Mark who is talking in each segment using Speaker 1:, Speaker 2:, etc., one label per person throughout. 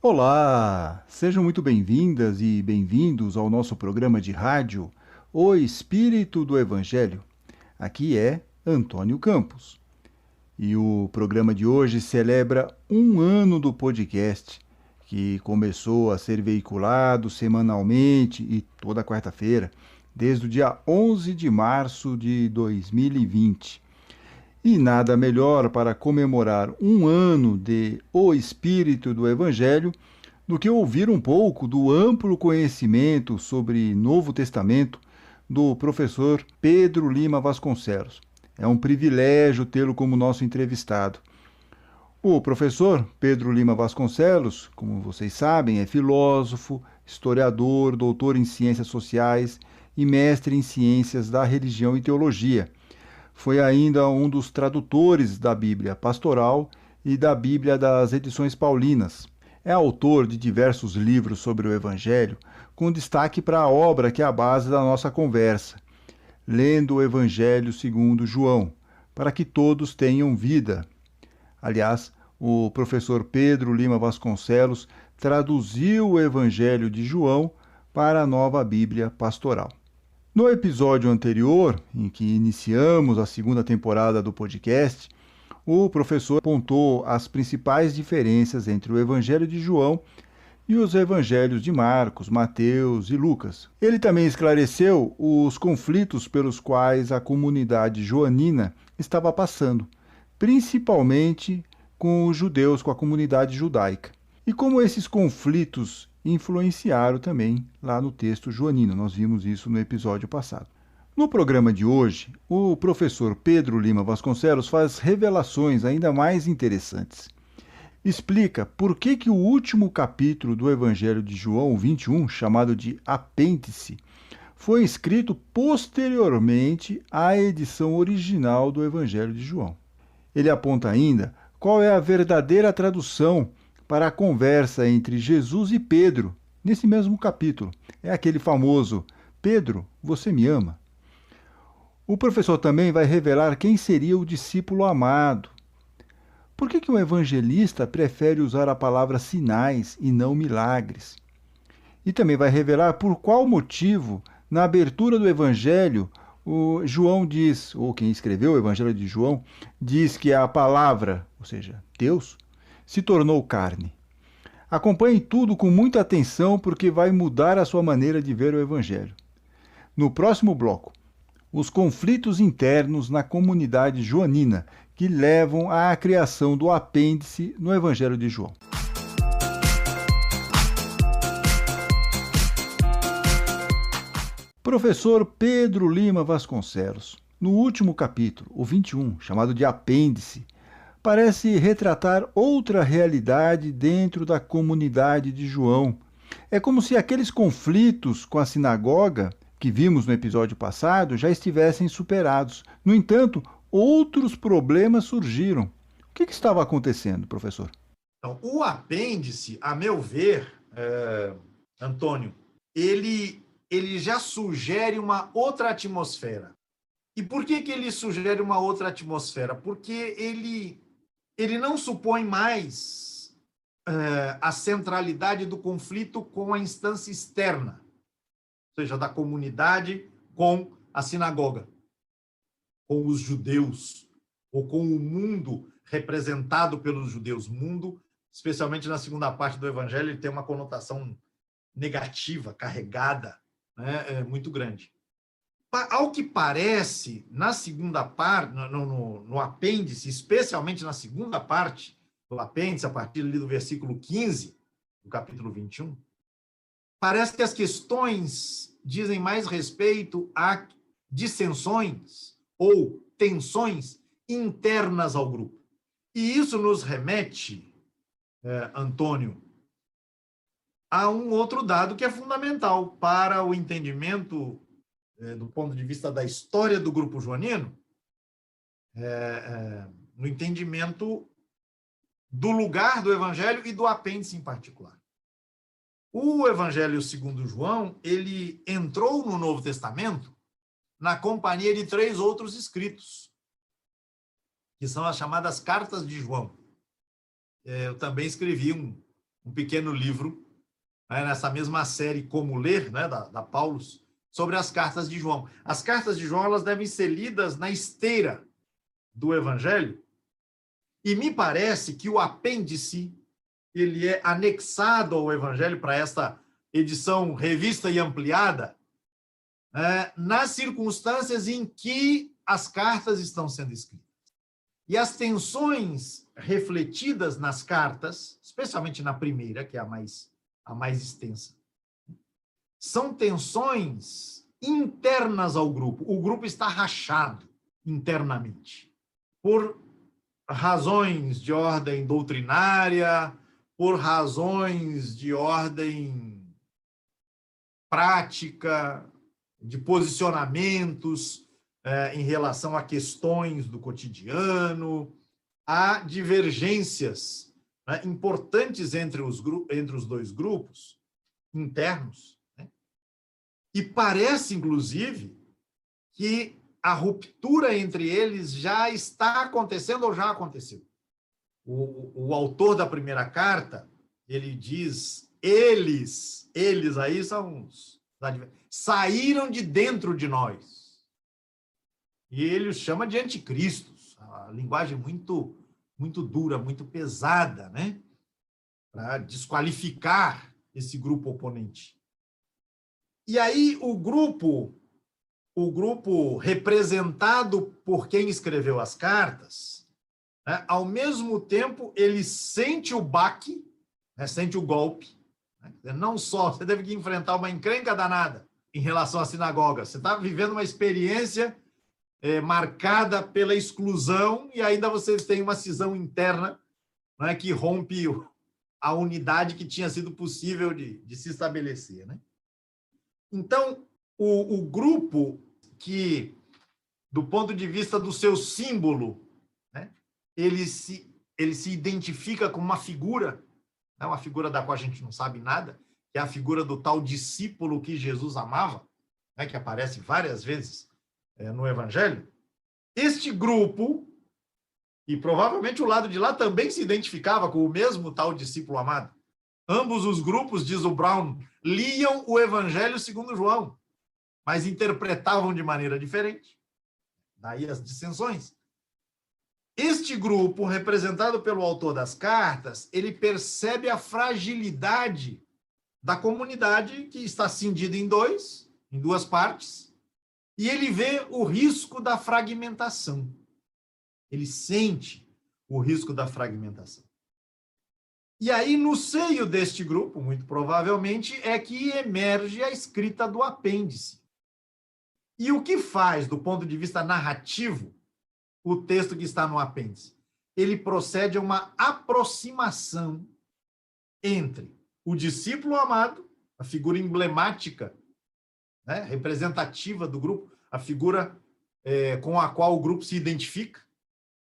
Speaker 1: Olá, sejam muito bem-vindas e bem-vindos ao nosso programa de rádio O Espírito do Evangelho. Aqui é Antônio Campos. E o programa de hoje celebra um ano do podcast, que começou a ser veiculado semanalmente e toda quarta-feira, desde o dia 11 de março de 2020. E nada melhor para comemorar um ano de O Espírito do Evangelho do que ouvir um pouco do amplo conhecimento sobre Novo Testamento do professor Pedro Lima Vasconcelos. É um privilégio tê-lo como nosso entrevistado. O professor Pedro Lima Vasconcelos, como vocês sabem, é filósofo, historiador, doutor em ciências sociais e mestre em ciências da religião e teologia. Foi ainda um dos tradutores da Bíblia Pastoral e da Bíblia das Edições Paulinas. É autor de diversos livros sobre o Evangelho, com destaque para a obra que é a base da nossa conversa, Lendo o Evangelho segundo João, para que todos tenham vida. Aliás, o professor Pedro Lima Vasconcelos traduziu o Evangelho de João para a nova Bíblia Pastoral. No episódio anterior, em que iniciamos a segunda temporada do podcast, o professor apontou as principais diferenças entre o Evangelho de João e os evangelhos de Marcos, Mateus e Lucas. Ele também esclareceu os conflitos pelos quais a comunidade joanina estava passando, principalmente com os judeus, com a comunidade judaica. E como esses conflitos influenciaram também lá no texto joanino. Nós vimos isso no episódio passado. No programa de hoje, o professor Pedro Lima Vasconcelos faz revelações ainda mais interessantes. Explica por que o último capítulo do Evangelho de João 21, chamado de Apêndice, foi escrito posteriormente à edição original do Evangelho de João. Ele aponta ainda qual é a verdadeira tradução para a conversa entre Jesus e Pedro, nesse mesmo capítulo. É aquele famoso: Pedro, você me ama? O professor também vai revelar quem seria o discípulo amado. Por que um evangelista prefere usar a palavra sinais e não milagres? E também vai revelar por qual motivo, na abertura do Evangelho, o João diz, ou quem escreveu o Evangelho de João, diz que a palavra, ou seja, Deus, se tornou carne. Acompanhe tudo com muita atenção porque vai mudar a sua maneira de ver o Evangelho. No próximo bloco, os conflitos internos na comunidade joanina que levam à criação do apêndice no Evangelho de João. Professor Pedro Lima Vasconcelos, no último capítulo, o 21, chamado de Apêndice, parece retratar outra realidade dentro da comunidade de João. É como se aqueles conflitos com a sinagoga, que vimos no episódio passado, já estivessem superados. No entanto, outros problemas surgiram. O que estava acontecendo, professor?
Speaker 2: Então, o apêndice, a meu ver, Antônio, ele já sugere uma outra atmosfera. E por que ele sugere uma outra atmosfera? Porque ele não supõe mais a centralidade do conflito com a instância externa, ou seja, da comunidade com a sinagoga, com os judeus, ou com o mundo representado pelos judeus. Mundo, especialmente na segunda parte do Evangelho, ele tem uma conotação negativa, carregada, né, muito grande. Ao que parece, na segunda parte, no apêndice, especialmente na segunda parte do apêndice, a partir ali do versículo 15, do capítulo 21, parece que as questões dizem mais respeito a dissensões ou tensões internas ao grupo. E isso nos remete, Antônio, a um outro dado que é fundamental para o entendimento do ponto de vista da história do grupo joanino, no entendimento do lugar do Evangelho e do apêndice em particular. O Evangelho segundo João, ele entrou no Novo Testamento na companhia de 3 outros escritos, que são as chamadas Cartas de João. Eu também escrevi um pequeno livro, né, nessa mesma série Como Ler, né, da Paulus, sobre as cartas de João. As cartas de João, elas devem ser lidas na esteira do Evangelho, e me parece que o apêndice, ele é anexado ao Evangelho para esta edição revista e ampliada, nas circunstâncias em que as cartas estão sendo escritas. E as tensões refletidas nas cartas, especialmente na primeira, que é a mais extensa, são tensões internas ao grupo. O grupo está rachado internamente, por razões de ordem doutrinária, por razões de ordem prática, de posicionamentos em relação a questões do cotidiano. Há divergências, né, importantes entre os dois grupos internos, né? E parece, inclusive, que a ruptura entre eles já está acontecendo ou já aconteceu. O autor da primeira carta, ele diz, eles aí são os saíram de dentro de nós. E ele os chama de anticristos, a linguagem muito, muito dura, muito pesada, né? Para desqualificar esse grupo oponente. E aí o grupo representado por quem escreveu as cartas, né, ao mesmo tempo ele sente o baque, né, sente o golpe, né? Não só você teve que enfrentar uma encrenca danada em relação à sinagoga, você está vivendo uma experiência marcada pela exclusão, e ainda você tem uma cisão interna, né, que rompe a unidade que tinha sido possível de se estabelecer, né? Então, o grupo que, do ponto de vista do seu símbolo, né, ele se identifica com uma figura, né, uma figura da qual a gente não sabe nada, que é a figura do tal discípulo que Jesus amava, né, que aparece várias vezes no Evangelho. Este grupo, e provavelmente o lado de lá também se identificava com o mesmo tal discípulo amado. Ambos os grupos, diz o Brown, liam o Evangelho segundo João, mas interpretavam de maneira diferente. Daí as dissensões. Este grupo, representado pelo autor das cartas, ele percebe a fragilidade da comunidade que está cindida em duas partes, e ele vê o risco da fragmentação. Ele sente o risco da fragmentação. E aí, no seio deste grupo, muito provavelmente, é que emerge a escrita do apêndice. E o que faz, do ponto de vista narrativo, o texto que está no apêndice? Ele procede a uma aproximação entre o discípulo amado, a figura emblemática, né, representativa do grupo, a figura com a qual o grupo se identifica.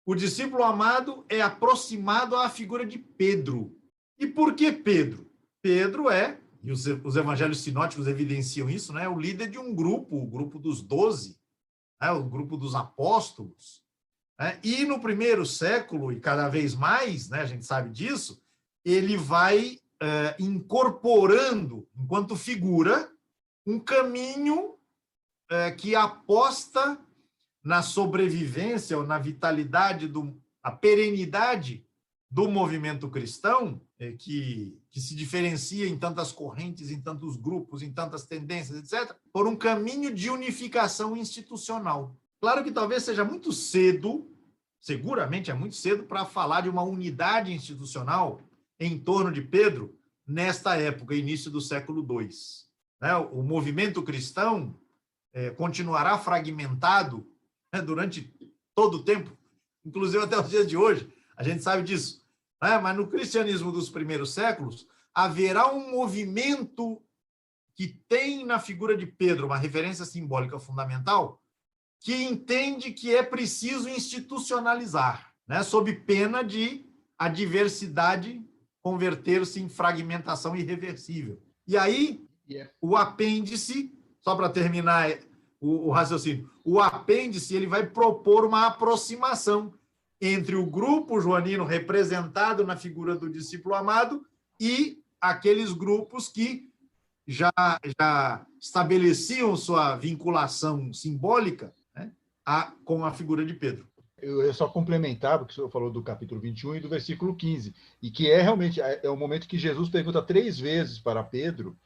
Speaker 2: O discípulo amado é aproximado à figura de Pedro. E por que Pedro? Pedro e os evangelhos sinóticos evidenciam isso, né, o líder de um grupo, o grupo dos 12, né, o grupo dos apóstolos. Né, e no primeiro século, e cada vez mais, né, a gente sabe disso, ele vai incorporando, enquanto figura, um caminho que aposta na sobrevivência ou na vitalidade, a perenidade do movimento cristão, que se diferencia em tantas correntes, em tantos grupos, em tantas tendências, etc., por um caminho de unificação institucional. Claro que talvez seja muito cedo, seguramente é muito cedo, para falar de uma unidade institucional em torno de Pedro nesta época, início do século II. Né? O movimento cristão continuará fragmentado, né, durante todo o tempo, inclusive até os dias de hoje, a gente sabe disso. Né? Mas no cristianismo dos primeiros séculos, haverá um movimento que tem na figura de Pedro uma referência simbólica fundamental, que entende que é preciso institucionalizar, né, sob pena de a diversidade converter-se em fragmentação irreversível. E aí, o apêndice, só para terminar o raciocínio, o apêndice ele vai propor uma aproximação entre o grupo joanino representado na figura do discípulo amado e aqueles grupos que já estabeleciam sua vinculação simbólica, né, com a figura de Pedro.
Speaker 1: Eu só complementava, porque o senhor falou do capítulo 21 e do versículo 15, e que é realmente o momento que Jesus pergunta 3 vezes para Pedro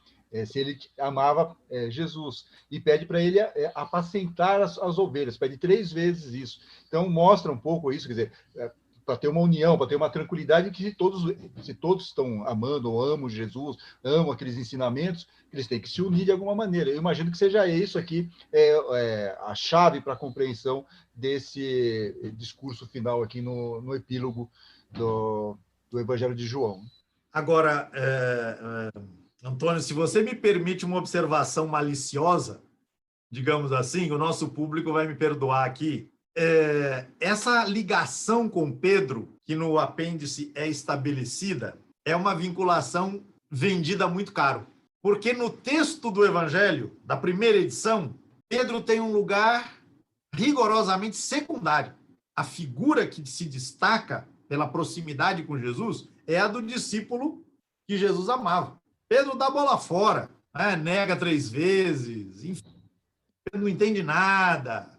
Speaker 1: se ele amava Jesus, e pede para ele apacentar as ovelhas, pede 3 vezes isso. Então, mostra um pouco isso, quer dizer, para ter uma união, para ter uma tranquilidade, que se todos estão amando ou amam Jesus, amam aqueles ensinamentos, eles têm que se unir de alguma maneira. Eu imagino que seja isso aqui a chave para a compreensão desse discurso final aqui no epílogo do Evangelho de João.
Speaker 2: Agora, Antônio, se você me permite uma observação maliciosa, digamos assim, o nosso público vai me perdoar aqui. Essa ligação com Pedro, que no apêndice é estabelecida, é uma vinculação vendida muito caro. Porque no texto do Evangelho, da primeira edição, Pedro tem um lugar rigorosamente secundário. A figura que se destaca pela proximidade com Jesus é a do discípulo que Jesus amava. Pedro dá bola fora, né? Nega 3 vezes, enfim, Pedro não entende nada,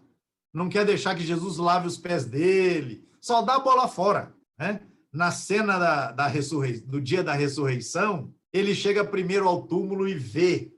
Speaker 2: não quer deixar que Jesus lave os pés dele, só dá bola fora, né? Na cena do dia da ressurreição, ele chega primeiro ao túmulo e vê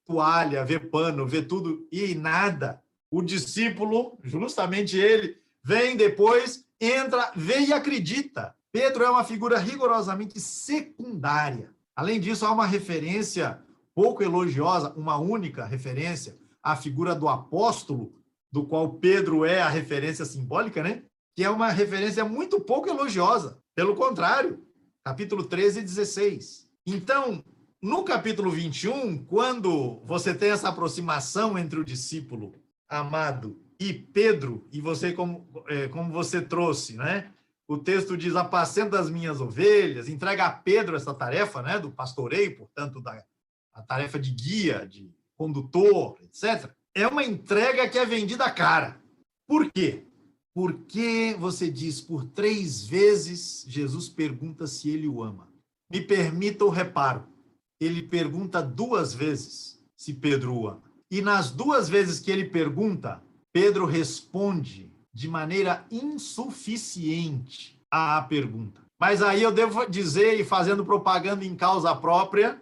Speaker 2: toalha, vê pano, vê tudo, e nada. O discípulo, justamente ele, vem depois, entra, vê e acredita. Pedro é uma figura rigorosamente secundária. Além disso, há uma referência pouco elogiosa, uma única referência à figura do apóstolo, do qual Pedro é a referência simbólica, né? Que é uma referência muito pouco elogiosa. Pelo contrário, capítulo 13 e 16. Então, no capítulo 21, quando você tem essa aproximação entre o discípulo amado e Pedro, e você, como você trouxe, né? O texto diz, apacenta as minhas ovelhas, entrega a Pedro essa tarefa, né, do pastoreio, portanto, a tarefa de guia, de condutor, etc. É uma entrega que é vendida cara. Por quê? Porque você diz, por 3 vezes, Jesus pergunta se ele o ama. Me permita o reparo. Ele pergunta 2 vezes se Pedro o ama. E nas 2 vezes que ele pergunta, Pedro responde de maneira insuficiente à pergunta. Mas aí eu devo dizer, e fazendo propaganda em causa própria,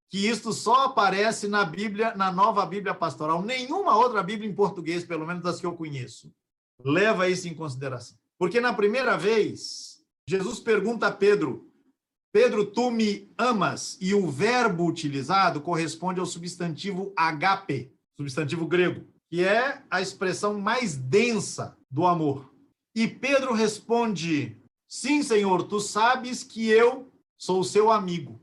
Speaker 2: que isto só aparece na Bíblia, na Nova Bíblia Pastoral. Nenhuma outra Bíblia em português, pelo menos das que eu conheço, leva isso em consideração. Porque na primeira vez, Jesus pergunta a Pedro, Pedro, tu me amas? E o verbo utilizado corresponde ao substantivo agape, substantivo grego, que é a expressão mais densa do amor. E Pedro responde, sim, Senhor, tu sabes que eu sou seu amigo.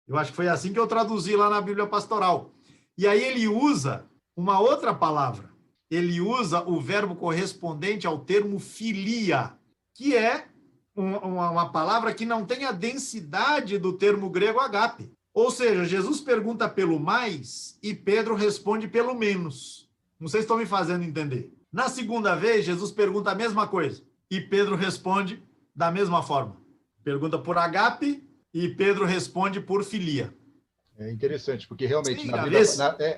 Speaker 2: Eu acho que foi assim que eu traduzi lá na Bíblia Pastoral. E aí ele usa uma outra palavra. Ele usa o verbo correspondente ao termo filia, que é uma palavra que não tem a densidade do termo grego agape. Ou seja, Jesus pergunta pelo mais e Pedro responde pelo menos. Não sei se estão me fazendo entender. Na segunda vez, Jesus pergunta a mesma coisa e Pedro responde da mesma forma. Pergunta por agape e Pedro responde por filia.
Speaker 1: É interessante, porque realmente
Speaker 2: Sim,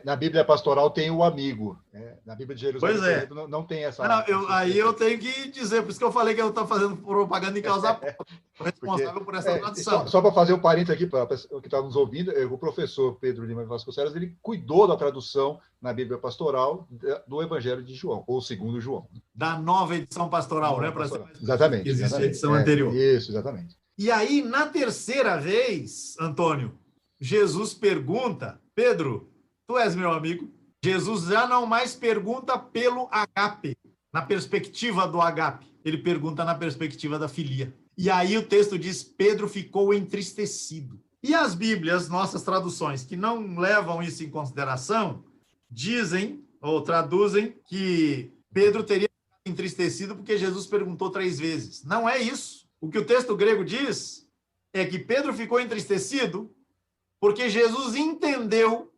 Speaker 1: na Bíblia Pastoral tem o amigo. Na Bíblia de Jerusalém,
Speaker 2: pois é.
Speaker 1: por exemplo, não tem essa...
Speaker 2: Aí eu tenho que dizer, por isso que eu falei que eu estou fazendo propaganda em causa própria. Responsável por essa tradução.
Speaker 1: Só para fazer um parênteses aqui, para o que está nos ouvindo, o professor Pedro Lima Vasconcelos, ele cuidou da tradução na Bíblia Pastoral do Evangelho de João, ou segundo João.
Speaker 2: Da nova edição pastoral, né?
Speaker 1: Exatamente.
Speaker 2: Existe a edição anterior.
Speaker 1: Isso, exatamente.
Speaker 2: E aí, na terceira vez, Antônio, Jesus pergunta, Pedro, tu és meu amigo? Jesus já não mais pergunta pelo agape, na perspectiva do agape. Ele pergunta na perspectiva da filia. E aí o texto diz, Pedro ficou entristecido. E as Bíblias, nossas traduções, que não levam isso em consideração, dizem, ou traduzem, que Pedro teria ficado entristecido porque Jesus perguntou 3 vezes. Não é isso. O que o texto grego diz é que Pedro ficou entristecido porque Jesus entendeu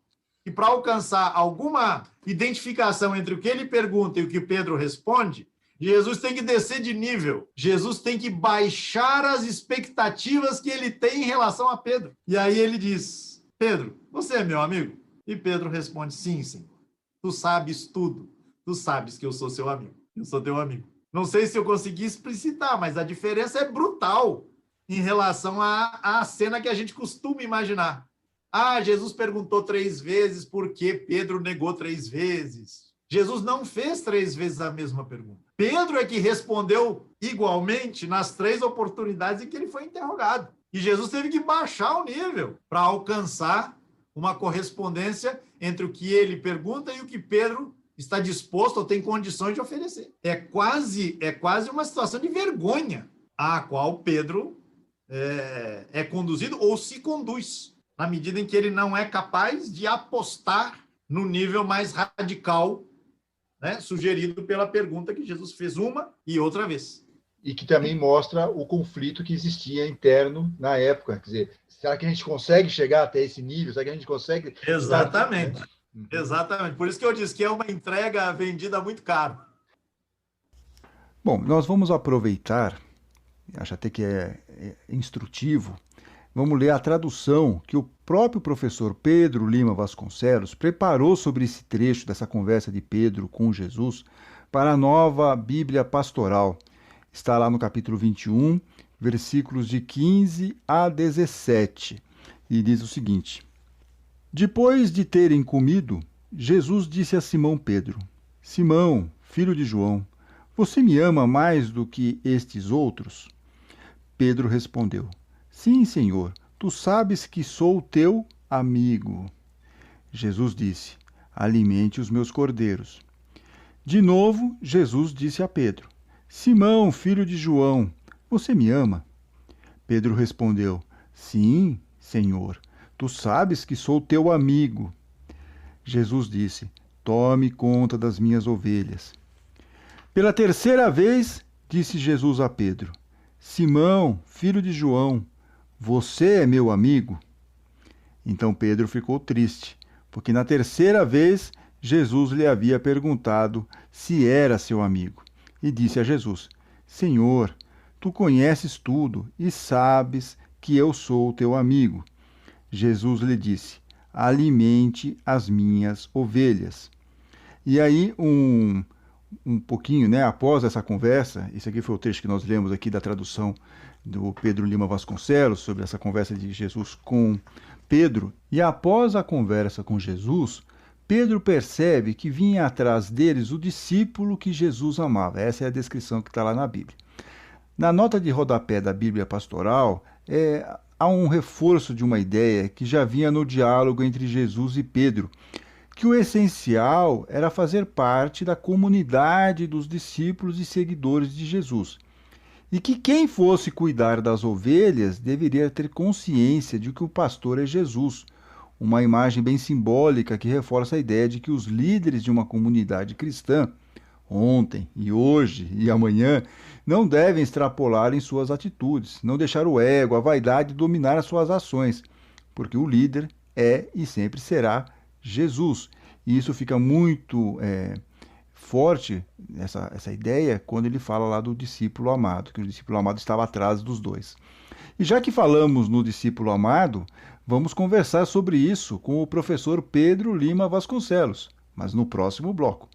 Speaker 2: que para alcançar alguma identificação entre o que ele pergunta e o que Pedro responde, Jesus tem que descer de nível. Jesus tem que baixar as expectativas que ele tem em relação a Pedro. E aí ele diz: Pedro, você é meu amigo? E Pedro responde: sim, Senhor. Tu sabes tudo. Tu sabes que eu sou seu amigo. Eu sou teu amigo. Não sei se eu consegui explicitar, mas a diferença é brutal em relação à cena que a gente costuma imaginar. Ah, Jesus perguntou 3 vezes por que Pedro negou 3 vezes. Jesus não fez 3 vezes a mesma pergunta. Pedro é que respondeu igualmente nas 3 oportunidades em que ele foi interrogado. E Jesus teve que baixar o nível para alcançar uma correspondência entre o que ele pergunta e o que Pedro está disposto ou tem condições de oferecer. É quase uma situação de vergonha a qual Pedro é conduzido ou se conduz, na medida em que ele não é capaz de apostar no nível mais radical, né, sugerido pela pergunta que Jesus fez uma e outra vez.
Speaker 1: E que também mostra o conflito que existia interno na época. Quer dizer, será que a gente consegue chegar até esse nível? Será que a gente consegue...
Speaker 2: Exatamente. Exatamente. Por isso que eu disse que é uma entrega vendida muito caro. Bom, nós vamos aproveitar, acho até que é instrutivo, vamos ler a tradução que o próprio professor Pedro Lima Vasconcelos preparou sobre esse trecho dessa conversa de Pedro com Jesus para a Nova Bíblia Pastoral. Está lá no capítulo 21, versículos de 15 a 17, e diz o seguinte: Depois de terem comido, Jesus disse a Simão Pedro: Simão, filho de João, você me ama mais do que estes outros? Pedro respondeu: Sim, Senhor, tu sabes que sou teu amigo. Jesus disse: Alimente os meus cordeiros. De novo, Jesus disse a Pedro: Simão, filho de João, você me ama? Pedro respondeu: Sim, Senhor, tu sabes que sou teu amigo. Jesus disse: Tome conta das minhas ovelhas. Pela terceira vez, disse Jesus a Pedro: Simão, filho de João, você é meu amigo? Então Pedro ficou triste, porque na terceira vez Jesus lhe havia perguntado se era seu amigo. E disse a Jesus: Senhor, tu conheces tudo e sabes que eu sou teu amigo. Jesus lhe disse: Alimente as minhas ovelhas. E aí, um pouquinho, né, após essa conversa, esse aqui foi o texto que nós lemos aqui da tradução do Pedro Lima Vasconcelos, sobre essa conversa de Jesus com Pedro. E após a conversa com Jesus, Pedro percebe que vinha atrás deles o discípulo que Jesus amava. Essa é a descrição que está lá na Bíblia. Na nota de rodapé da Bíblia Pastoral, há um reforço de uma ideia que já vinha no diálogo entre Jesus e Pedro, que o essencial era fazer parte da comunidade dos discípulos e seguidores de Jesus, e que quem fosse cuidar das ovelhas deveria ter consciência de que o pastor é Jesus, uma imagem bem simbólica que reforça a ideia de que os líderes de uma comunidade cristã, ontem e hoje e amanhã, não devem extrapolar em suas atitudes, não deixar o ego, a vaidade dominar as suas ações, porque o líder é e sempre será Jesus. E isso fica muito forte, essa ideia, quando ele fala lá do discípulo amado, que o discípulo amado estava atrás dos dois. E já que falamos no discípulo amado, vamos conversar sobre isso com o professor Pedro Lima Vasconcelos, mas no próximo bloco.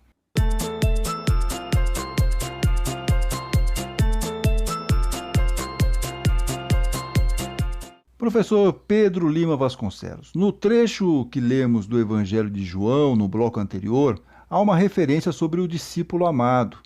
Speaker 2: Professor Pedro Lima Vasconcelos, no trecho que lemos do Evangelho de João, no bloco anterior, há uma referência sobre o discípulo amado,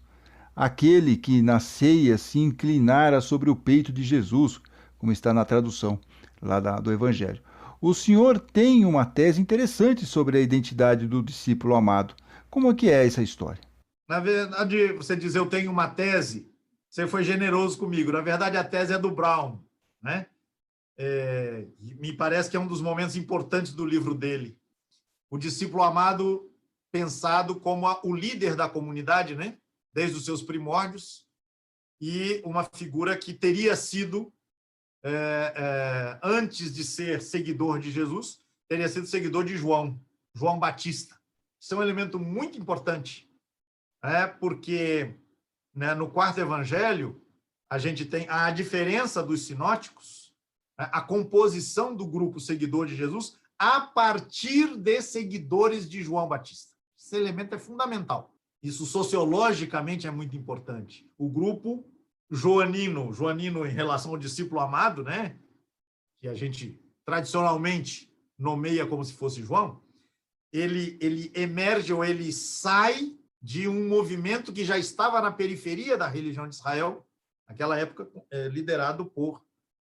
Speaker 2: aquele que na ceia se inclinara sobre o peito de Jesus, como está na tradução lá do Evangelho. O senhor tem uma tese interessante sobre a identidade do discípulo amado. Como é que é essa história? Na verdade, você diz, eu tenho uma tese, você foi generoso comigo. Na verdade, a tese é do Brown, né? Me parece que é um dos momentos importantes do livro dele. O discípulo amado pensado como o líder da comunidade, né? Desde os seus primórdios, e uma figura que teria sido, antes de ser seguidor de Jesus, teria sido seguidor de João Batista. Isso é um elemento muito importante, porque né, no quarto evangelho, a gente tem a diferença dos sinóticos, né, a composição do grupo seguidor de Jesus a partir de seguidores de João Batista. Esse elemento é fundamental. Isso sociologicamente é muito importante. O grupo joanino em relação ao discípulo amado, né, que a gente tradicionalmente nomeia como se fosse João, ele emerge ou ele sai de um movimento que já estava na periferia da religião de Israel, naquela época, liderado por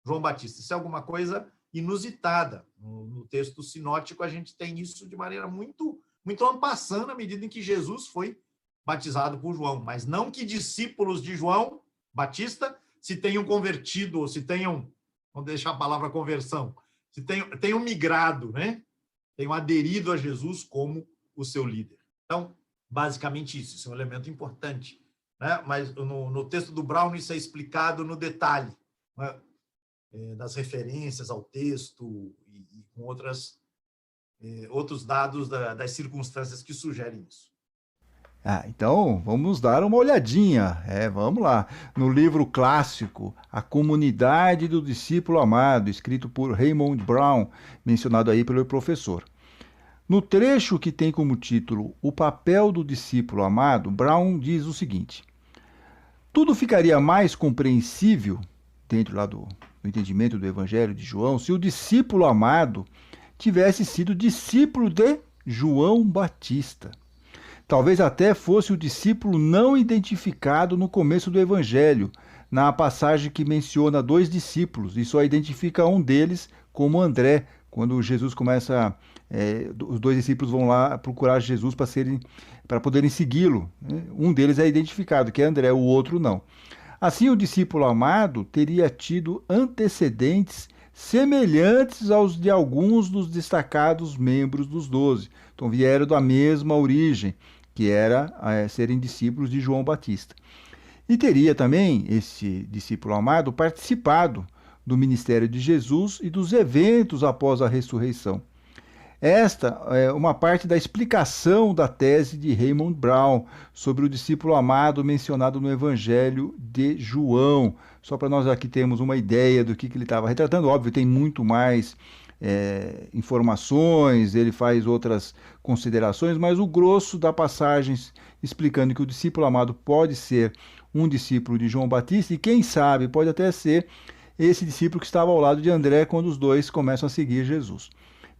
Speaker 2: João Batista. Isso é alguma coisa inusitada. No texto sinótico, a gente tem isso de maneira muito, muito en passant, na medida em que Jesus foi batizado por João, mas não que discípulos de João Batista se tenham convertido, ou se tenham, vamos deixar a palavra conversão, se tenham migrado, né? Tenham aderido a Jesus como o seu líder. Então, basicamente isso é um elemento importante, né? Mas no texto do Brown isso é explicado no detalhe, né? Das referências ao texto e com outros dados das circunstâncias que sugerem isso.
Speaker 1: Então vamos dar uma olhadinha, vamos lá, no livro clássico A Comunidade do Discípulo Amado, escrito por Raymond Brown, mencionado aí pelo professor. No trecho que tem como título O Papel do Discípulo Amado, Brown diz o seguinte: tudo ficaria mais compreensível, dentro lá do entendimento do Evangelho de João, se o discípulo amado tivesse sido discípulo de João Batista. Talvez até fosse o discípulo não identificado no começo do Evangelho, na passagem que menciona 2 discípulos, e só identifica um deles como André, quando Jesus começa, os 2 discípulos vão lá procurar Jesus para poderem segui-lo. Um deles é identificado, que é André, o outro não. Assim, o discípulo amado teria tido antecedentes semelhantes aos de alguns dos destacados membros dos 12. Então, vieram da mesma origem, que era serem discípulos de João Batista. E teria também esse discípulo amado participado do ministério de Jesus e dos eventos após a ressurreição. Esta é uma parte da explicação da tese de Raymond Brown sobre o discípulo amado mencionado no Evangelho de João. Só para nós aqui termos uma ideia do que ele estava retratando. Óbvio, tem muito mais informações, ele faz outras considerações, mas o grosso da passagem explicando que o discípulo amado pode ser um discípulo de João Batista e, quem sabe, pode até ser esse discípulo que estava ao lado de André quando os 2 começam a seguir Jesus.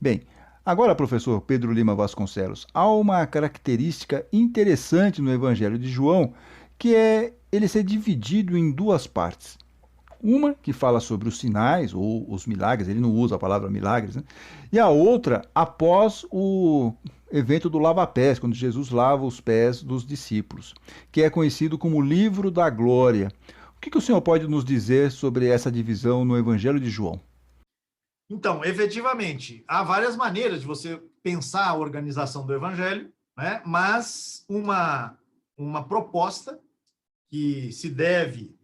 Speaker 1: Bem, agora, professor Pedro Lima Vasconcelos, há uma característica interessante no Evangelho de João, que é ele ser dividido em 2 partes. Uma que fala sobre os sinais ou os milagres, ele não usa a palavra milagres, né? E a outra após o evento do lava-pés, quando Jesus lava os pés dos discípulos, que é conhecido como o Livro da Glória. O que o senhor pode nos dizer sobre essa divisão no Evangelho de João?
Speaker 2: Então, efetivamente, há várias maneiras de você pensar a organização do Evangelho, né? Mas uma proposta que se deve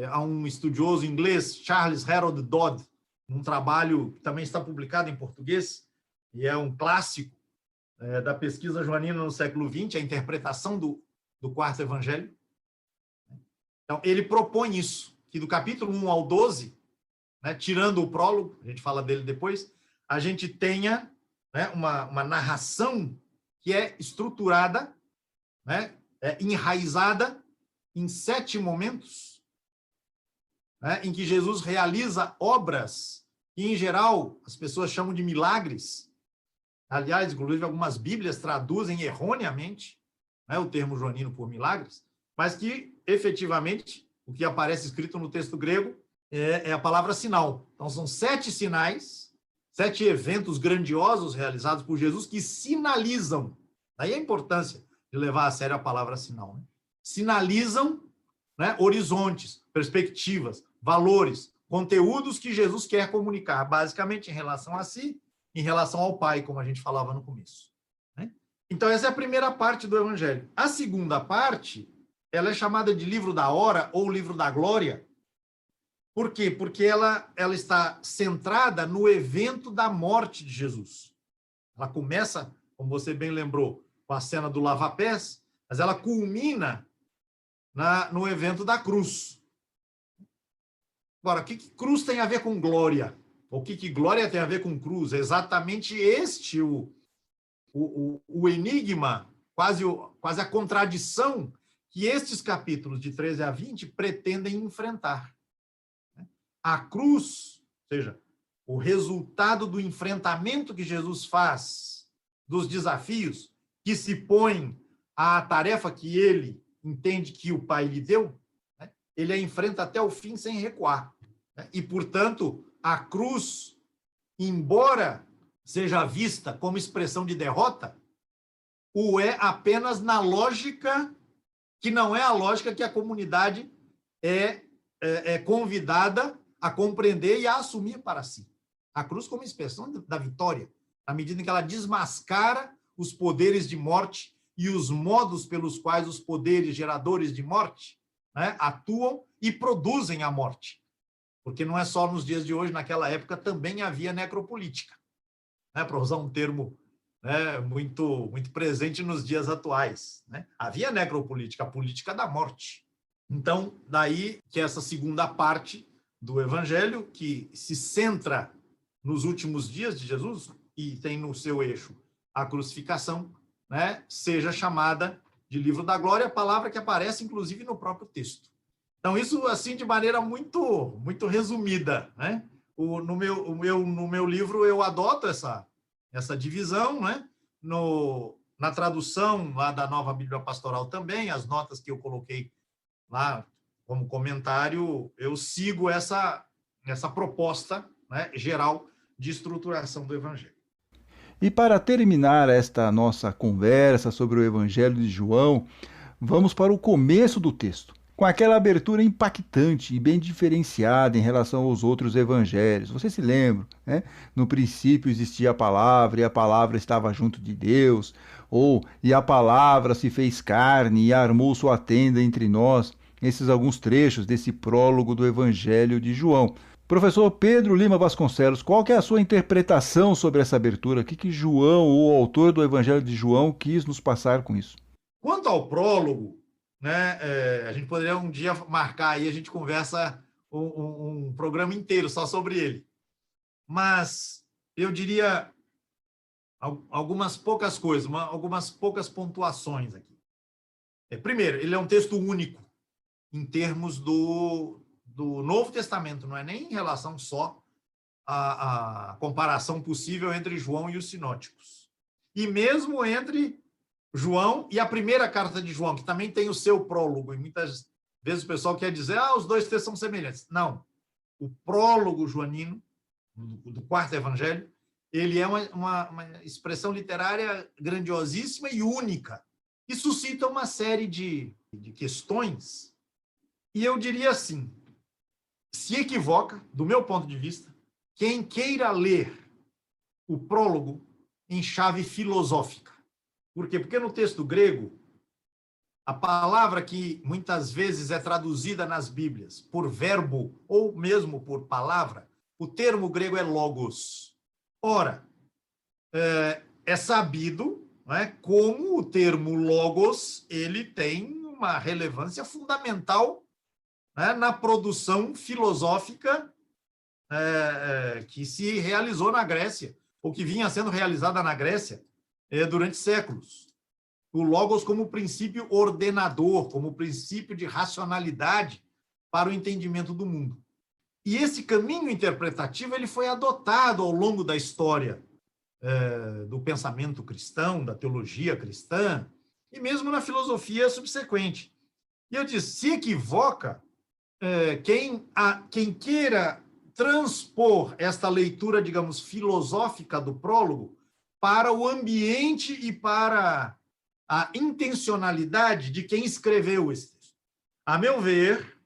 Speaker 2: a um estudioso inglês, Charles Harold Dodd, um trabalho que também está publicado em português, e é um clássico da pesquisa joanina no século XX, a interpretação do quarto evangelho. Então, ele propõe isso, que do capítulo 1 ao 12, né, tirando o prólogo, a gente fala dele depois, a gente tenha, né, uma narração que é estruturada, né, enraizada em 7 momentos, né, em que Jesus realiza obras que, em geral, as pessoas chamam de milagres. Aliás, inclusive, algumas Bíblias traduzem erroneamente, né, o termo joanino por milagres, mas que, efetivamente, o que aparece escrito no texto grego é a palavra sinal. Então, são 7 sinais, 7 eventos grandiosos realizados por Jesus que sinalizam. Daí a importância de levar a sério a palavra sinal, né? Sinalizam, né, horizontes, perspectivas, valores, conteúdos que Jesus quer comunicar, basicamente em relação a si, em relação ao Pai, como a gente falava no começo, né? Então, essa é a primeira parte do Evangelho. A segunda parte, ela é chamada de livro da hora ou livro da glória. Por quê? Porque ela está centrada no evento da morte de Jesus. Ela começa, como você bem lembrou, com a cena do lava-pés, mas ela culmina no evento da cruz. Agora, o que cruz tem a ver com glória? O que glória tem a ver com cruz? É exatamente este o enigma, quase a contradição que estes capítulos de 13 a 20 pretendem enfrentar. A cruz, ou seja, o resultado do enfrentamento que Jesus faz dos desafios que se põem à tarefa que ele entende que o Pai lhe deu, né? Ele a enfrenta até o fim sem recuar. Né? E, portanto, a cruz, embora seja vista como expressão de derrota, o é apenas na lógica que não é a lógica que a comunidade é convidada a compreender e a assumir para si. A cruz como expressão da vitória, à medida em que ela desmascara os poderes de morte e os modos pelos quais os poderes geradores de morte, né, atuam e produzem a morte. Porque não é só nos dias de hoje, naquela época também havia necropolítica, né, para usar um termo, né, muito presente nos dias atuais. Né? Havia necropolítica, a política da morte. Então, daí que essa segunda parte do Evangelho, que se centra nos últimos dias de Jesus e tem no seu eixo a crucificação, né, seja chamada de livro da glória, a palavra que aparece, inclusive, no próprio texto. Então, isso, assim, de maneira muito resumida. Né? No meu livro, eu adoto essa divisão, né? Na tradução lá da Nova Bíblia Pastoral também, as notas que eu coloquei lá como comentário, eu sigo essa proposta, né, geral de estruturação do Evangelho.
Speaker 1: E para terminar esta nossa conversa sobre o Evangelho de João, vamos para o começo do texto, com aquela abertura impactante e bem diferenciada em relação aos outros evangelhos. Você se lembra, né? No princípio existia a palavra e a palavra estava junto de Deus, ou e a palavra se fez carne e armou sua tenda entre nós. Esses alguns trechos desse prólogo do Evangelho de João. Professor Pedro Lima Vasconcelos, qual que é a sua interpretação sobre essa abertura? O que João, o autor do Evangelho de João, quis nos passar com isso?
Speaker 2: Quanto ao prólogo, né, a gente poderia um dia marcar aí, a gente conversa um programa inteiro só sobre ele. Mas eu diria algumas poucas coisas, algumas poucas pontuações aqui. Primeiro, ele é um texto único em termos do Novo Testamento, não é nem em relação só à comparação possível entre João e os sinóticos. E mesmo entre João e a primeira carta de João, que também tem o seu prólogo, e muitas vezes o pessoal quer dizer, os dois textos são semelhantes. Não. O prólogo joanino, do quarto evangelho, ele é uma expressão literária grandiosíssima e única, e suscita uma série de questões. E eu diria assim, se equivoca, do meu ponto de vista, quem queira ler o prólogo em chave filosófica. Por quê? Porque no texto grego, a palavra que muitas vezes é traduzida nas Bíblias por verbo ou mesmo por palavra, o termo grego é logos. Ora, é sabido, né, como o termo logos ele tem uma relevância fundamental, né, na produção filosófica que se realizou na Grécia, ou que vinha sendo realizada na Grécia durante séculos. O logos como princípio ordenador, como princípio de racionalidade para o entendimento do mundo. E esse caminho interpretativo ele foi adotado ao longo da história do pensamento cristão, da teologia cristã, e mesmo na filosofia subsequente. E eu disse, se equivoca quem queira transpor esta leitura, digamos, filosófica do prólogo para o ambiente e para a intencionalidade de quem escreveu esse texto. A meu ver,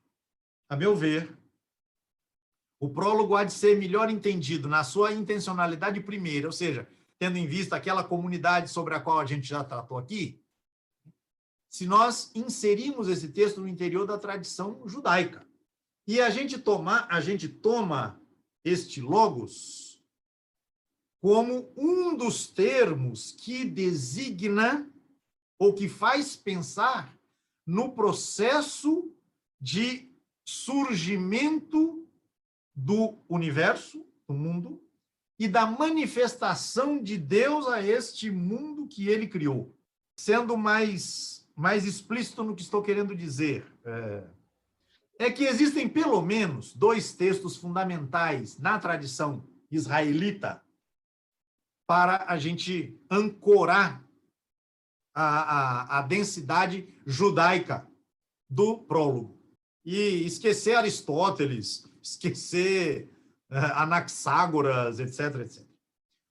Speaker 2: o prólogo há de ser melhor entendido na sua intencionalidade primeira, ou seja, tendo em vista aquela comunidade sobre a qual a gente já tratou aqui, se nós inserimos esse texto no interior da tradição judaica. E a gente toma este logos como um dos termos que designa ou que faz pensar no processo de surgimento do universo, do mundo, e da manifestação de Deus a este mundo que ele criou. Sendo mais explícito no que estou querendo dizer, é que existem pelo menos 2 textos fundamentais na tradição israelita para a gente ancorar a densidade judaica do prólogo. E esquecer Aristóteles, esquecer Anaxágoras, etc, etc.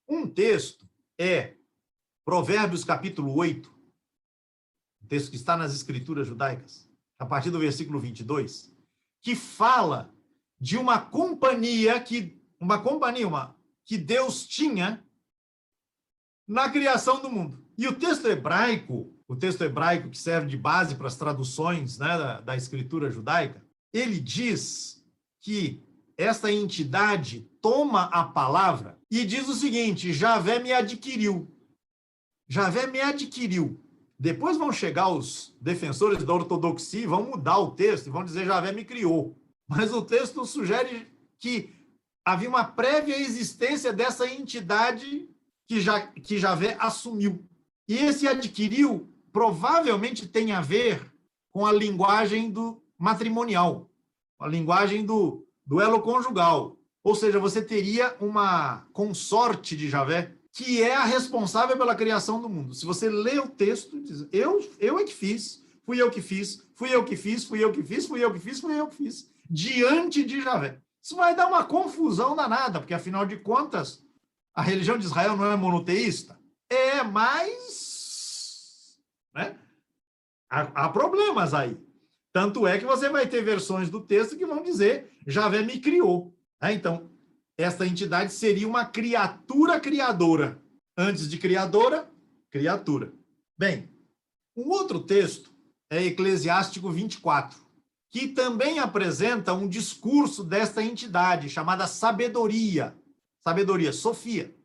Speaker 2: Um texto é Provérbios capítulo 8, um texto que está nas escrituras judaicas, a partir do versículo 22, que fala de uma companhia que Deus tinha na criação do mundo. E o texto hebraico que serve de base para as traduções, né, da escritura judaica, ele diz que esta entidade toma a palavra e diz o seguinte: Javé me adquiriu. Javé me adquiriu. Depois vão chegar os defensores da ortodoxia e vão mudar o texto e vão dizer Javé me criou. Mas o texto sugere que havia uma prévia existência dessa entidade que Javé assumiu. E esse adquiriu provavelmente tem a ver com a linguagem do matrimonial, a linguagem do elo conjugal. Ou seja, você teria uma consorte de Javé que é a responsável pela criação do mundo. Se você lê o texto, diz, eu é que fiz, fui eu que fiz, fui eu que fiz, fui eu que fiz, fui eu que fiz, fui eu que fiz, diante de Javé. Isso vai dar uma confusão danada, porque, afinal de contas, a religião de Israel não é monoteísta? É, mas né, há problemas aí. Tanto é que você vai ter versões do texto que vão dizer Javé me criou. Então, esta entidade seria uma criatura criadora. Antes de criadora, criatura. Bem, um outro texto é Eclesiástico 24, que também apresenta um discurso desta entidade, chamada sabedoria. Sabedoria, Sofia.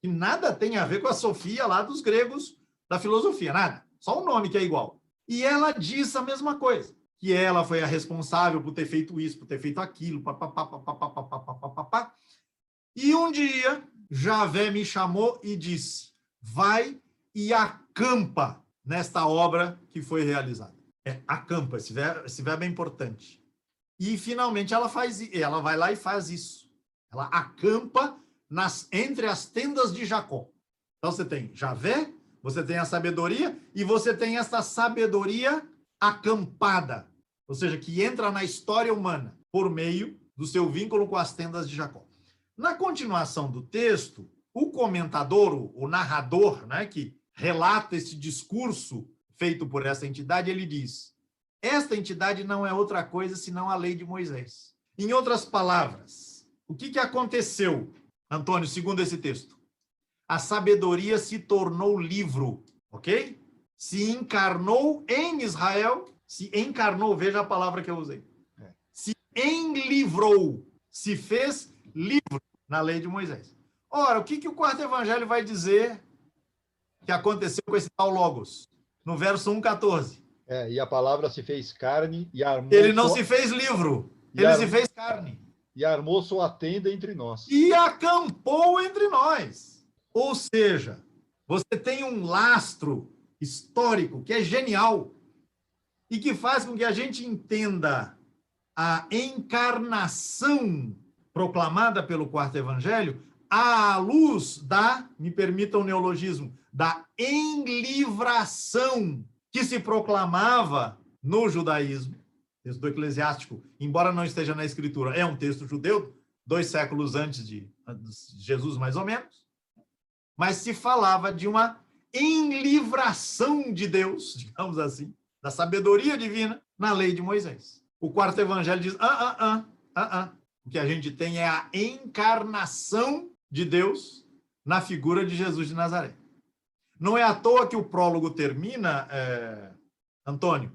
Speaker 2: Que nada tem a ver com a Sofia lá dos gregos da filosofia, nada. Só o nome que é igual. E ela diz a mesma coisa, que ela foi a responsável por ter feito isso, por ter feito aquilo, papapá. E um dia, Javé me chamou e disse, vai e acampa nesta obra que foi realizada. Acampa, esse verbo é importante. E, finalmente, ela vai lá e faz isso. Ela acampa entre as tendas de Jacó. Então, você tem Javé, você tem a sabedoria, e você tem essa sabedoria acampada, ou seja, que entra na história humana por meio do seu vínculo com as tendas de Jacó. Na continuação do texto, o comentador, o narrador, né, que relata esse discurso feito por essa entidade, ele diz, esta entidade não é outra coisa senão a lei de Moisés. Em outras palavras, o que aconteceu, Antônio, segundo esse texto? A sabedoria se tornou livro, ok? Se encarnou em Israel, se encarnou, veja a palavra que eu usei. Se enlivrou, se fez livro na lei de Moisés. Ora, o que o quarto evangelho vai dizer que aconteceu com esse tal Logos? No verso 1,14.
Speaker 3: E a palavra se fez carne e armou...
Speaker 2: Ele não se fez livro, ele se fez carne.
Speaker 3: E armou sua tenda entre nós.
Speaker 2: E acampou entre nós. Ou seja, você tem um lastro histórico que é genial e que faz com que a gente entenda a encarnação proclamada pelo quarto evangelho à luz me permita o neologismo, da enlivração que se proclamava no judaísmo. O texto do Eclesiástico, embora não esteja na escritura, é um texto judeu, 2 séculos antes de Jesus, mais ou menos, mas se falava de uma enlivração de Deus, digamos assim, da sabedoria divina na lei de Moisés. O quarto evangelho diz, o que a gente tem é a encarnação de Deus na figura de Jesus de Nazaré. Não é à toa que o prólogo termina, Antônio,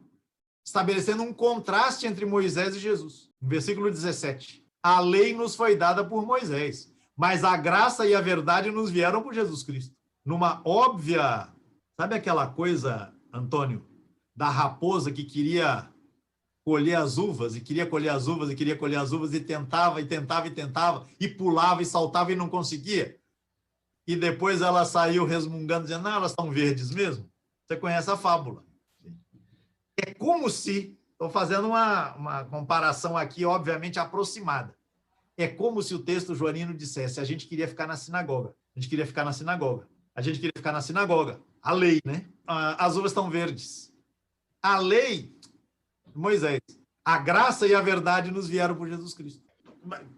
Speaker 2: estabelecendo um contraste entre Moisés e Jesus. No versículo 17, a lei nos foi dada por Moisés, mas a graça e a verdade nos vieram por Jesus Cristo. Numa óbvia, sabe aquela coisa, Antônio, da raposa que queria colher as uvas, e queria colher as uvas, e queria colher as uvas, e tentava, e tentava, e tentava, e pulava, e saltava, e não conseguia. E depois ela saiu resmungando, dizendo, não, elas estão verdes mesmo. Você conhece a fábula. É como se, estou fazendo uma comparação aqui, obviamente, aproximada. É como se o texto joanino dissesse, a gente queria ficar na sinagoga, a gente queria ficar na sinagoga, a gente queria ficar na sinagoga. A lei, né? As uvas estão verdes. A lei, Moisés, a graça e a verdade nos vieram por Jesus Cristo.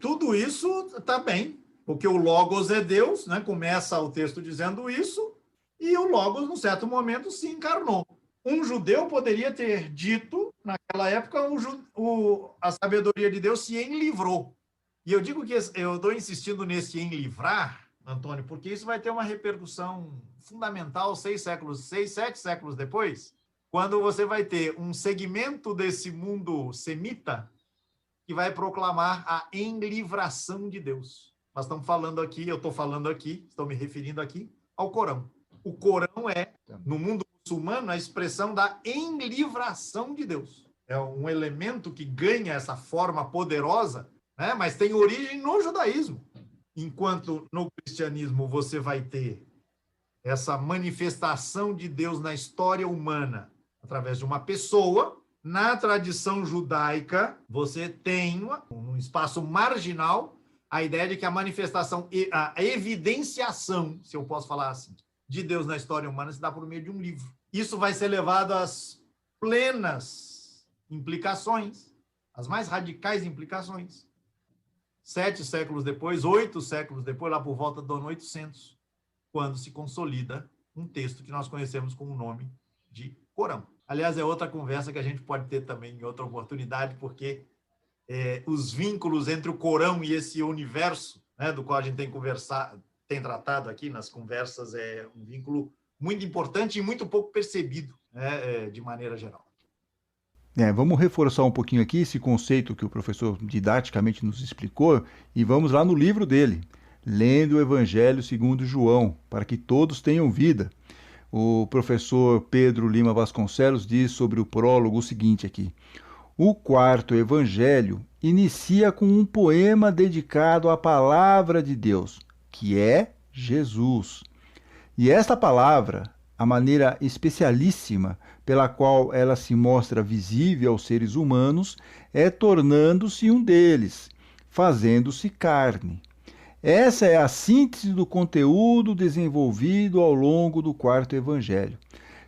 Speaker 2: Tudo isso está bem, porque o Logos é Deus, né? Começa o texto dizendo isso, e o Logos, num certo momento, se encarnou. Um judeu poderia ter dito, naquela época, a sabedoria de Deus se enlivrou. E eu digo que eu estou insistindo nesse enlivrar, Antônio, porque isso vai ter uma repercussão fundamental 7 séculos depois, quando você vai ter um segmento desse mundo semita que vai proclamar a enlivração de Deus. Nós estamos falando aqui, eu estou falando aqui, estou me referindo aqui ao Corão. O Corão é, no mundo muçulmano, a expressão da enlivração de Deus. É um elemento que ganha essa forma poderosa, né? Mas tem origem no judaísmo. Enquanto no cristianismo você vai ter essa manifestação de Deus na história humana através de uma pessoa, na tradição judaica você tem, num espaço marginal, a ideia de que a manifestação, a evidenciação, se eu posso falar assim, de Deus na história humana se dá por meio de um livro. Isso vai ser levado às plenas implicações, às mais radicais implicações. 7 séculos depois, 8 séculos depois, lá por volta do ano 800, quando se consolida um texto que nós conhecemos com o nome de Corão. Aliás, é outra conversa que a gente pode ter também em outra oportunidade, porque os vínculos entre o Corão e esse universo, né, do qual a gente tem tratado aqui nas conversas, é um vínculo muito importante e muito pouco percebido, né, de maneira geral.
Speaker 1: Vamos reforçar um pouquinho aqui esse conceito que o professor didaticamente nos explicou e vamos lá no livro dele, Lendo o Evangelho segundo João, para que todos tenham vida. O professor Pedro Lima Vasconcelos diz sobre o prólogo o seguinte aqui: o quarto evangelho inicia com um poema dedicado à palavra de Deus, que é Jesus. E esta palavra, a maneira especialíssima pela qual ela se mostra visível aos seres humanos, é tornando-se um deles, fazendo-se carne. Essa é a síntese do conteúdo desenvolvido ao longo do quarto evangelho.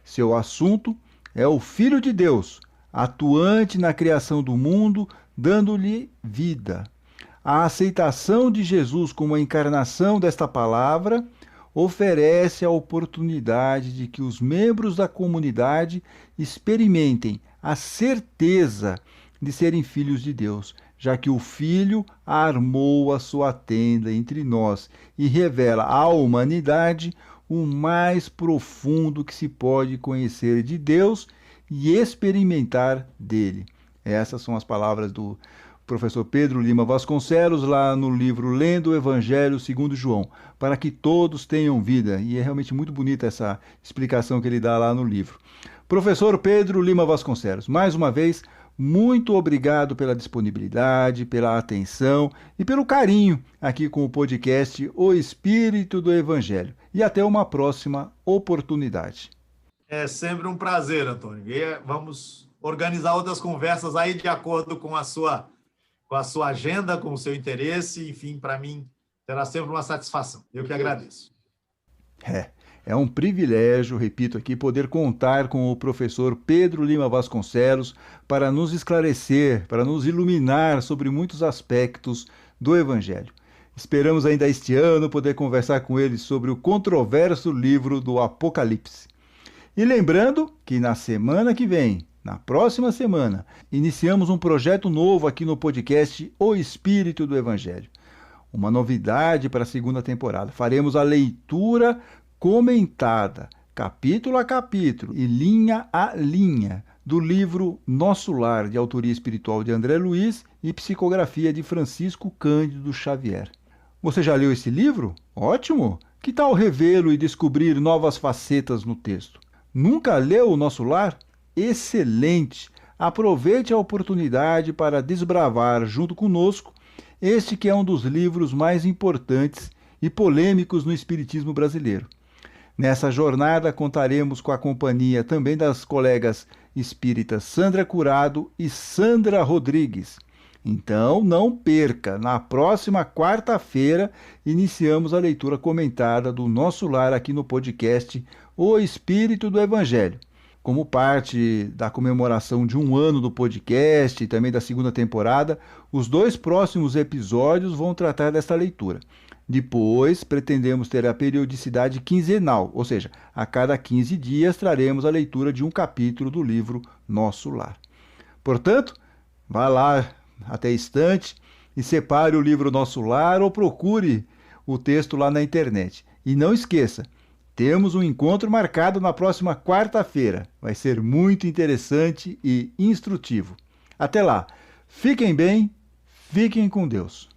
Speaker 1: Seu assunto é o Filho de Deus, atuante na criação do mundo, dando-lhe vida. A aceitação de Jesus como a encarnação desta palavra oferece a oportunidade de que os membros da comunidade experimentem a certeza de serem filhos de Deus, já que o Filho armou a sua tenda entre nós e revela à humanidade o mais profundo que se pode conhecer de Deus e experimentar dele. Essas são as palavras do professor Pedro Lima Vasconcelos, lá no livro Lendo o Evangelho segundo João, para que todos tenham vida. E é realmente muito bonita essa explicação que ele dá lá no livro. Professor Pedro Lima Vasconcelos, mais uma vez, muito obrigado pela disponibilidade, pela atenção e pelo carinho aqui com o podcast O Espírito do Evangelho. E até uma próxima oportunidade.
Speaker 2: É sempre um prazer, Antônio. E vamos organizar outras conversas aí de acordo com a sua agenda, com o seu interesse. Enfim, para mim, será sempre uma satisfação. Eu que agradeço.
Speaker 1: É um privilégio, repito aqui, poder contar com o professor Pedro Lima Vasconcelos para nos esclarecer, para nos iluminar sobre muitos aspectos do Evangelho. Esperamos ainda este ano poder conversar com ele sobre o controverso livro do Apocalipse. E lembrando que na semana que vem, na próxima semana, iniciamos um projeto novo aqui no podcast O Espírito do Evangelho. Uma novidade para a segunda temporada. Faremos a leitura comentada, capítulo a capítulo e linha a linha, do livro Nosso Lar, de autoria espiritual de André Luiz e psicografia de Francisco Cândido Xavier. Você já leu esse livro? Ótimo! Que tal revê-lo e descobrir novas facetas no texto? Nunca leu o Nosso Lar? excelente. Aproveite a oportunidade para desbravar junto conosco este que é um dos livros mais importantes e polêmicos no espiritismo brasileiro. Nessa jornada contaremos com a companhia também das colegas espíritas Sandra Curado e Sandra Rodrigues. Então, não perca, na próxima quarta-feira iniciamos a leitura comentada do Nosso Lar aqui no podcast O Espírito do Evangelho. Como parte da comemoração de 1 ano do podcast e também da segunda temporada, os 2 próximos episódios vão tratar desta leitura. Depois, pretendemos ter a periodicidade quinzenal, ou seja, a cada 15 dias traremos a leitura de um capítulo do livro Nosso Lar. Portanto, vá lá até a estante e separe o livro Nosso Lar ou procure o texto lá na internet. E não esqueça, temos um encontro marcado na próxima quarta-feira. Vai ser muito interessante e instrutivo. Até lá. Fiquem bem, fiquem com Deus.